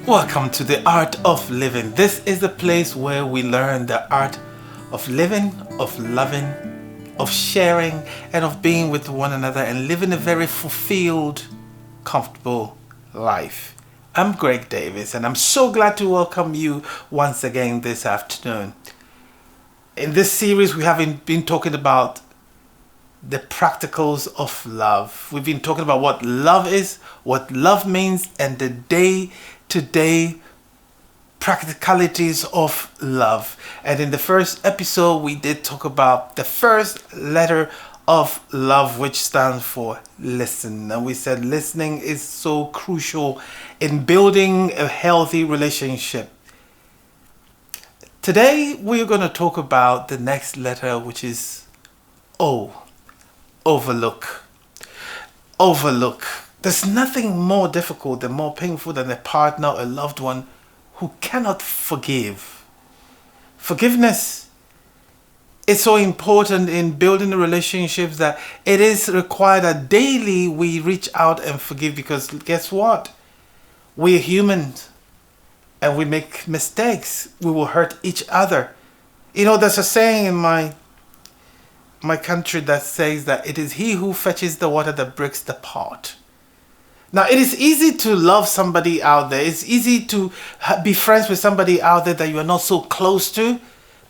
Welcome to the Art of Living. This is the place where we learn the art of living, of loving, of sharing, and of being with one another and living a very fulfilled, comfortable life. I'm Greg Davis, and I'm so glad to welcome you once again this afternoon. In this series, we have been talking about the practicals of love. We've been talking about what love is, what love means, and the day-to-day practicalities of love. And in the first episode, we did talk about the first letter of love, which stands for listen. And we said listening is so crucial in building a healthy relationship. Today, we're going to talk about the next letter, which is O. Overlook. Overlook. There's nothing more difficult and more painful than a partner or a loved one who cannot forgive. Forgiveness is so important in building relationships that it is required that daily we reach out and forgive, because guess what? We're humans and we make mistakes. We will hurt each other. You know, there's a saying in my country that says that it is he who fetches the water that breaks the pot. Now, it is easy to love somebody out there. It's easy to be friends with somebody out there that you are not so close to,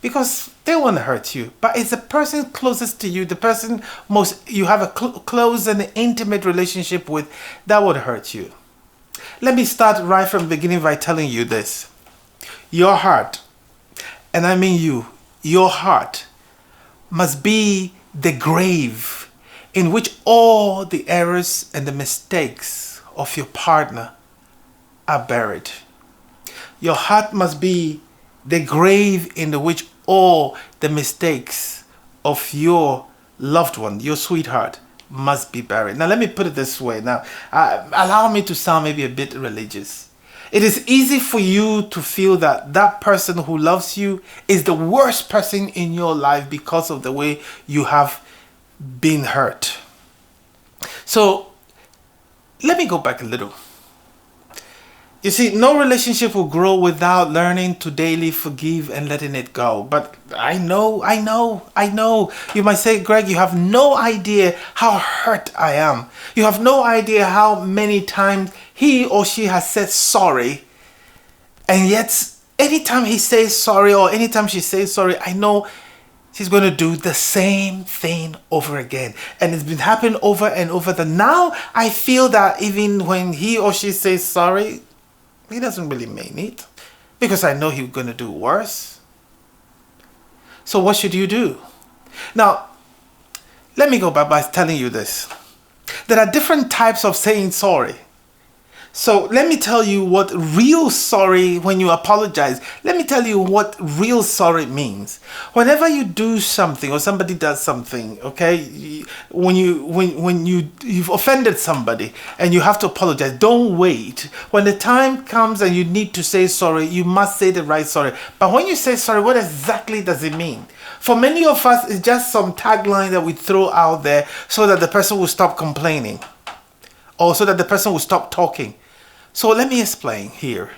because they won't hurt you. But it's the person closest to you, the person you have a close and intimate relationship with, that would hurt you. Let me start right from the beginning by telling you this. Your heart, and I mean your heart, must be the grave in which all the errors and the mistakes of your partner are buried. Your heart must be the grave in which all the mistakes of your loved one, your sweetheart, must be buried. Now, let me put it this way. Now, allow me to sound maybe a bit religious. It is easy for you to feel that that person who loves you is the worst person in your life because of the way you have been hurt. So, let me go back a little. You see, no relationship will grow without learning to daily forgive and letting it go. But I know. You might say, Greg, you have no idea how hurt I am. You have no idea how many times he or she has said sorry. And yet, anytime he says sorry or anytime she says sorry, I know she's going to do the same thing over again. And it's been happening over and over. That now I feel that even when he or she says sorry, he doesn't really mean it, because I know he's going to do worse. So what should you do? Now, let me go back by telling you this. There are different types of saying sorry. So let me tell you what real sorry, when you apologize, let me tell you what real sorry means. Whenever you do something or somebody does something, okay, when you've offended somebody and you have to apologize, don't wait. When the time comes and you need to say sorry, you must say the right sorry. But when you say sorry, what exactly does it mean? For many of us, it's just some tagline that we throw out there so that the person will stop complaining, or so that the person will stop talking. So let me explain here.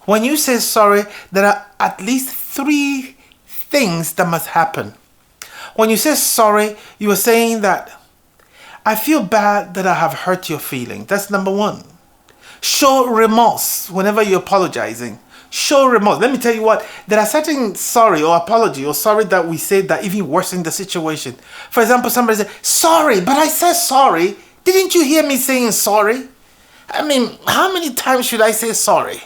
When you say sorry, there are at least 3 things that must happen. When you say sorry, you are saying that I feel bad that I have hurt your feeling. That's number 1. Show remorse whenever you're apologizing. Show remorse. Let me tell you what, there are certain sorry or apology or sorry that we say that even worsen the situation. For example, somebody says, sorry, but I said sorry. Didn't you hear me saying sorry? I mean, how many times should I say sorry?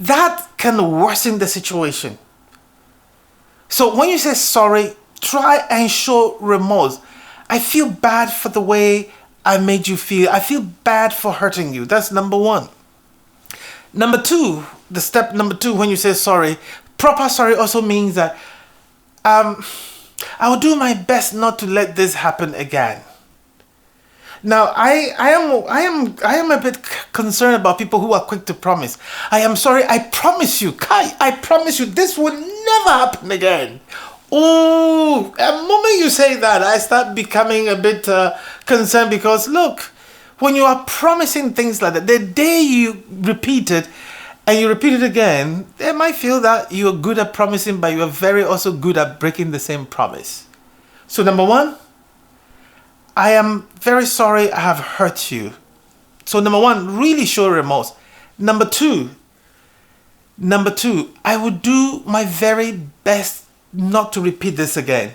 That can worsen the situation. So when you say sorry, try and show remorse. I feel bad for the way I made you feel. I feel bad for hurting you. That's number 1. Number 2, the step number 2, when you say sorry, proper sorry also means that I will do my best not to let this happen again. Now, I am a bit concerned about people who are quick to promise. I am sorry, I promise you, Kai, I promise you, this will never happen again. Oh, the moment you say that, I start becoming a bit concerned, because look, when you are promising things like that, the day you repeat it, and you repeat it again, they might feel that you're good at promising, but you're very also good at breaking the same promise. So number one, I am very sorry I have hurt you. So number one, really show remorse. Number two, I will do my very best not to repeat this again.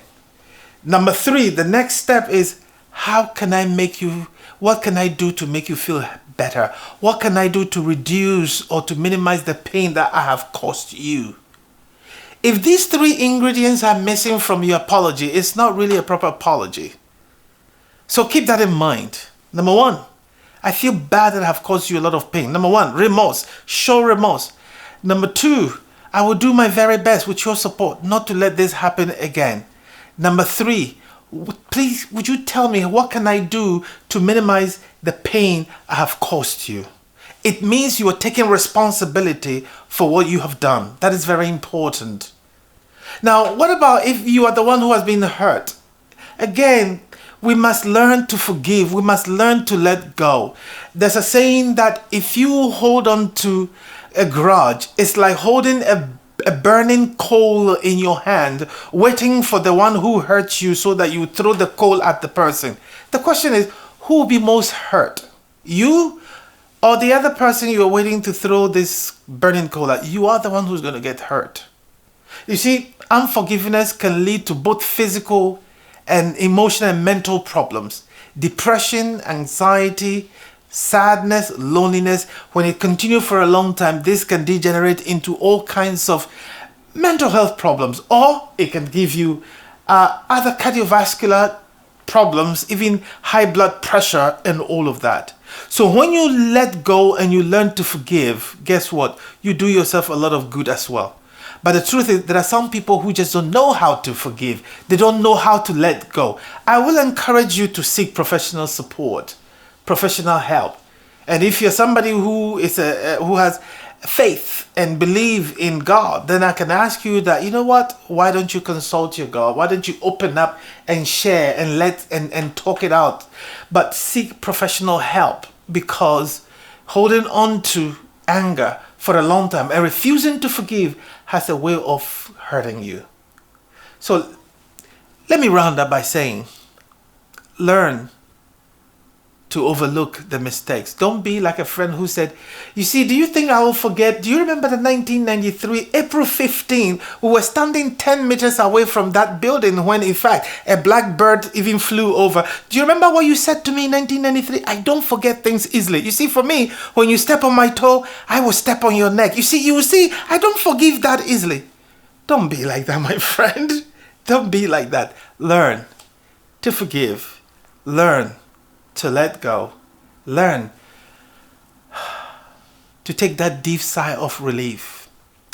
Number three, the next step is, what can I do to make you feel better? What can I do to reduce or to minimize the pain that I have caused you? If these three ingredients are missing from your apology, it's not really a proper apology. So keep that in mind. Number one, I feel bad that I have caused you a lot of pain. Number one, remorse. Show remorse. Number two, I will do my very best with your support not to let this happen again. Number three, please, would you tell me what can I do to minimize the pain I have caused you? It means you are taking responsibility for what you have done. That is very important. Now, what about if you are the one who has been hurt? Again, we must learn to forgive. We must learn to let go. There's a saying that if you hold on to a grudge, it's like holding a burning coal in your hand, waiting for the one who hurt you so that you throw the coal at the person. The question is, who will be most hurt? You or the other person you are waiting to throw this burning coal at? You are the one who's going to get hurt. You see, unforgiveness can lead to both physical and emotional and mental problems. Depression, anxiety, sadness, loneliness. When it continues for a long time, this can degenerate into all kinds of mental health problems, or it can give you other cardiovascular problems, even high blood pressure and all of that. So when you let go and you learn to forgive, guess what? You do yourself a lot of good as well. But the truth is, there are some people who just don't know how to forgive. They don't know how to let go. I will encourage you to seek professional support, professional help. And if you're somebody who is who has faith and believe in God, then I can ask you that, you know what? Why don't you consult your God? Why don't you open up and share and and talk it out? But seek professional help, because holding on to anger for a long time and refusing to forgive has a way of hurting you. So let me round up by saying, learn to overlook the mistakes. Don't be like a friend who said, you see, do you think I will forget? Do you remember the 1993, April 15, we were standing 10 meters away from that building when in fact a black bird even flew over. Do you remember what you said to me in 1993? I don't forget things easily. You see, for me, when you step on my toe, I will step on your neck. You will see, I don't forgive that easily. Don't be like that, my friend. Don't be like that. Learn to forgive. Learn to let go. Learn to take that deep sigh of relief.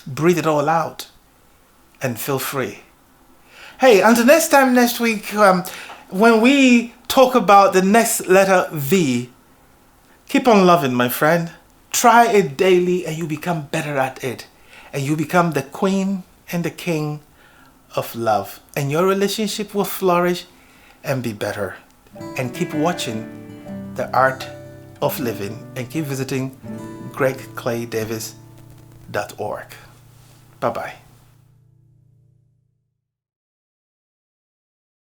Breathe it all out and feel free. Hey, until next time next week, when we talk about the next letter V, keep on loving, my friend. Try it daily and you become better at it. And you become the queen and the king of love. And your relationship will flourish and be better. And keep watching The Art of Living and keep visiting GregClayDavis.org. Bye-bye.